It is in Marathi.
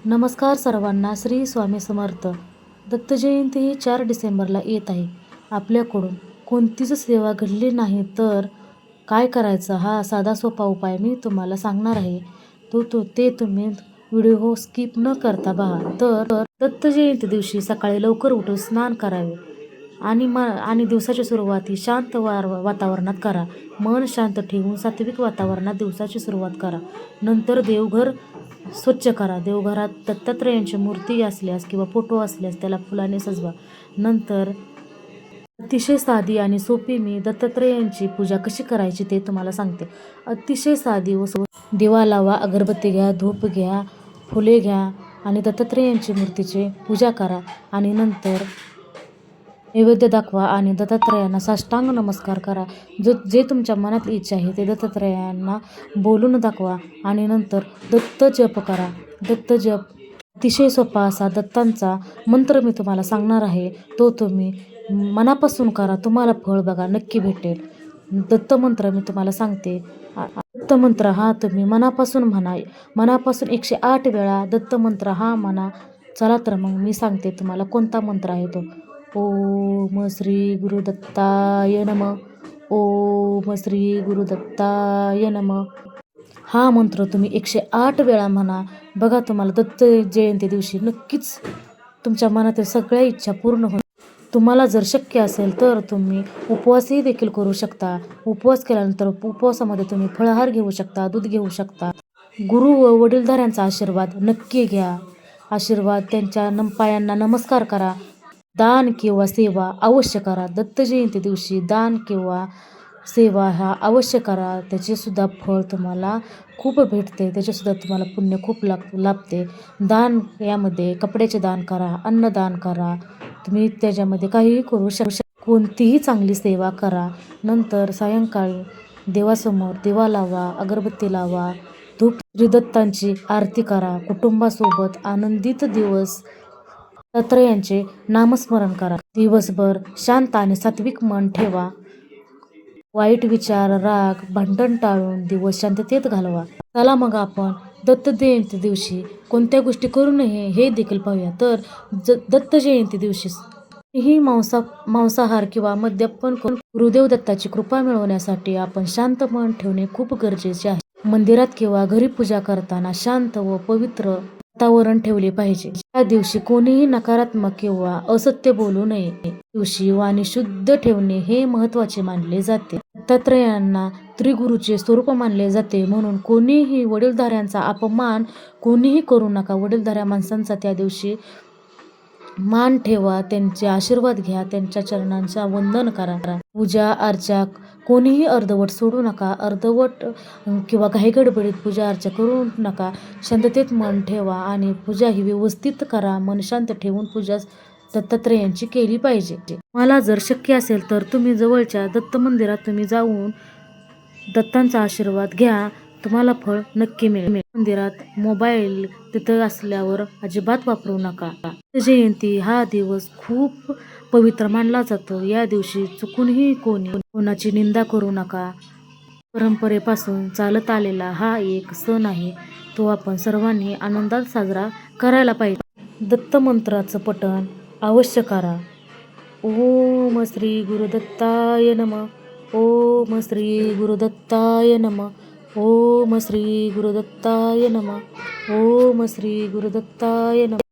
नमस्कार सर्वांना. श्री स्वामी समर्थ. दत्त जयंती ही 4 डिसेंबरला येत आहे. आपल्याकडून कोणतीच सेवा घडली नाही तर काय करायचं हा साधा सोपा उपाय मी तुम्हाला सांगणार आहे. ते तुम्ही व्हिडिओ स्किप न करता पहा. तर दत्त जयंती दिवशी सकाळी लवकर उठून स्नान करावे आणि दिवसाची सुरुवात ही शांत वातावरणात करा. मन शांत ठेवून सात्विक वातावरणात दिवसाची सुरुवात करा. नंतर देवघर स्वच्छ करा. देवघरात दत्तात्रेयांची मूर्ती असल्यास किंवा फोटो असल्यास त्याला फुलाने सजवा. नंतर अतिशय साधी आणि सोपी मी दत्तात्रेयांची पूजा कशी करायची ते तुम्हाला सांगते. अतिशय साधी व दिवा लावा, अगरबत्ती घ्या, धूप घ्या, फुले घ्या आणि दत्तात्रेयांची मूर्तीची पूजा करा आणि नंतर नैवेद्य दाखवा आणि दत्तात्रेयांना साष्टांग नमस्कार करा. जे तुमच्या मनात इच्छा आहे ते दत्तात्रेयांना बोलून दाखवा आणि नंतर दत्त जप करा. दत्त जप अतिशय सोपा असा दत्तांचा मंत्र मी तुम्हाला सांगणार आहे. तो तुम्ही मनापासून करा. तुम्हाला फळ बघा नक्की भेटेल. दत्त मंत्र मी तुम्हाला सांगते. दत्त मंत्र हा तुम्ही मनापासून म्हणा. मनापासून 108 वेळा दत्त मंत्र हा म्हणा. चला तर मग मी सांगते तुम्हाला कोणता मंत्र आहे तो. ओम श्री गुरुदत्ताय नमः. ओम श्री गुरुदत्ताय नमः. हा मंत्र तुम्ही 108 वेळा म्हणा. बघा तुम्हाला दत्त जयंती दिवशी नक्कीच तुमच्या मनातील सगळ्या इच्छा पूर्ण होईल. तुम्हाला जर शक्य असेल तर तुम्ही उपवासही देखील करू शकता. उपवास केल्यानंतर उपवासामध्ये तुम्ही फळाहार घेऊ शकता, दूध घेऊ शकता. गुरु व वडीलधाऱ्यांचा आशीर्वाद नक्की घ्या. त्यांच्या पायांना नमस्कार करा. दान किंवा सेवा अवश्य करा. दत्त जयंती दिवशी दान किंवा सेवा हा अवश्य करा. त्याचेसुद्धा फळ तुम्हाला खूप भेटते. त्याचेसुद्धा तुम्हाला पुण्य खूप लाभते. दान यामध्ये कपड्याचे दान करा, अन्नदान करा. तुम्ही त्याच्यामध्ये काहीही करू शकता. कोणतीही चांगली सेवा करा. नंतर सायंकाळी देवासमोर दिवा लावा, अगरबत्ती लावा, धूप श्रीदत्तांची आरती करा. कुटुंबासोबत आनंदित दिवस दत्तात्रेयांचे नामस्मरण करा. दिवसभर शांत आणि सात्विक मन ठेवा. वाईट विचार, राग, भांडण टाळून दिवस शांततेत घालवा. चला मग आपण दत्त जयंती दिवशी कोणत्या गोष्टी करू नये हे देखील पाहूया. तर दत्त जयंती दिवशी ही मांसाहार किंवा मद्यपान करून गुरुदेव दत्ताची कृपा मिळवण्यासाठी आपण शांत मन ठेवणे खूप गरजेचे आहे. मंदिरात किंवा घरी पूजा करताना शांत व पवित्र वातावरण ठेवले पाहिजे. या दिवशी कोणीही नकारात्मक किंवा असत्य बोलू नये. दिवशी वाणी शुद्ध ठेवणे हे महत्त्वाचे मानले जाते. दत्तात्रेयांना त्रिगुरूचे स्वरूप मानले जाते. म्हणून कोणीही वडीलधाऱ्यांचा अपमान कोणीही करू नका. वडीलधाऱ्या माणसांचा त्या दिवशी मान ठेवा. त्यांचे आशीर्वाद घ्या. त्यांच्या चरणांचा वंदन करा. पूजा अर्चा कोणीही अर्धवट सोडू नका. अर्धवट किंवा घाईगडबडीत पूजा अर्चा करू नका. शांततेत मन ठेवा आणि पूजा ही व्यवस्थित करा. मन शांत ठेवून पूजा दत्तात्रेयांची केली पाहिजे. मला जर शक्य असेल तर तुम्ही जवळच्या दत्त मंदिरात तुम्ही जाऊन दत्तांचा आशीर्वाद घ्या. तुम्हाला फळ नक्की मिळेल. मंदिरात मोबाईल तिथं असल्यावर अजिबात वापरू नका. जयंती हा दिवस खूप पवित्र मानला जातो. या दिवशी चुकूनही कोणाची निंदा करू नका. परंपरेपासून चालत आलेला हा एक सण आहे. तो आपण सर्वांनी आनंदात साजरा करायला पाहिजे. दत्त मंत्राचं पठण अवश्य करा. ओम श्री गुरुदत्ताय नमः. ओम श्री गुरुदत्ताय नमः. ओम श्री गुरुदत्ताय नमः. ओम श्री गुरुदत्ताय नमः.